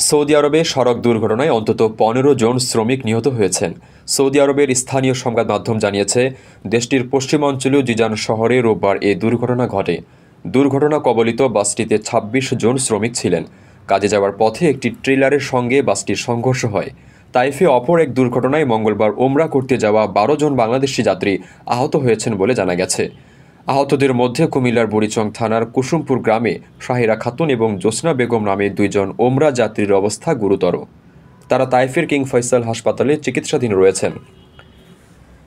Saudi আরবে সড়ক দুর্ঘটনায় অন্তত ১৫ জন শ্রমিক নিহত হয়েছেন। সৌদি আরবের স্থানীয় সংবাদ মাধ্যম জানিয়েছে, দেশটির পশ্চিমাঞ্চলীয় জিজান শহরে রোববার এই দুর্ঘটনা ঘটে। দুর্ঘটনা কবলিত বাসটিতে ২৬ জন শ্রমিক ছিলেন। কাজে যাওয়ার পথে একটি ট্রেলারের সঙ্গে বাসটির সংঘর্ষ হয়। তাইফে অপর এক দুর্ঘটনায় মঙ্গলবার ওমরা করতে যাওয়া ১২ জন বাংলাদেশি যাত্রী আহত হয়েছেন বলে জানা গেছে। আহতদের মধ্যে কুমিল্লার বুড়িচং থানার কুসুমপুর গ্রামে শাহিরা খাতুন এবং জোসনা বেগম নামে ২ জন ওমরা যাত্রীর অবস্থা গুরুতর। তারা তাইফের কিং ফয়সাল হাসপাতালে চিকিৎসাধীন রয়েছেন।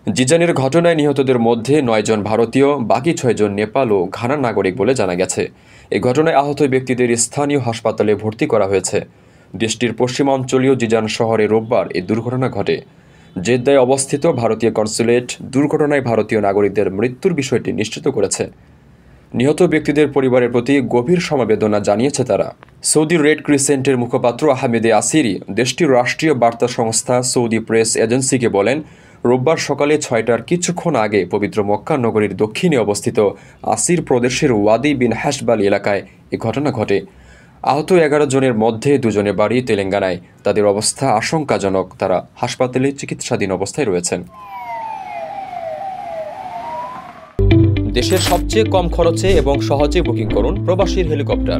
জিজানের ঘটনায় নিহতদের মধ্যে ৯ জন ভারতীয়, বাকি ৬ জন নেপাল ও ঘানার নাগরিক বলে জানা গেছে। এই ঘটনায় আহত ব্যক্তিদের স্থানীয় হাসপাতালে ভর্তি করা হয়েছে। দেশটির পশ্চিমাঞ্চলীয় জিজান শহরে রোববার এই দুর্ঘটনা ঘটে। জেদ্দায় অবস্থিত ভারতীয় কনস্যুলেট দুর্ঘটনায় ভারতীয় নাগরিকদের মৃত্যুর বিষয়টি নিশ্চিত করেছে। নিহত ব্যক্তিদের পরিবারের প্রতি গভীর সমবেদনা জানিয়েছে তারা। সৌদি রেড ক্রিসেন্টের মুখপাত্র আহমেদে আসিরি দেশটির রাষ্ট্রীয় বার্তা সংস্থা সৌদি প্রেস এজেন্সিকে বলেন, রোববার সকালে ৬টার কিছুক্ষণ আগে পবিত্র মক্কা নগরীর দক্ষিণে অবস্থিত আসির প্রদেশের ওয়াদি বিন হাসবাল এলাকায় এ ঘটনা ঘটে। আহত ১১ জনের মধ্যে ২ জনের বাড়ি তেলেঙ্গানায়। তাদের অবস্থা আশঙ্কাজনক। তারা হাসপাতালে চিকিৎসাধীন অবস্থায় রয়েছেন। দেশের সবচেয়ে কম খরচে এবং সহজে বুকিং করুন প্রবাসীর হেলিকপ্টার।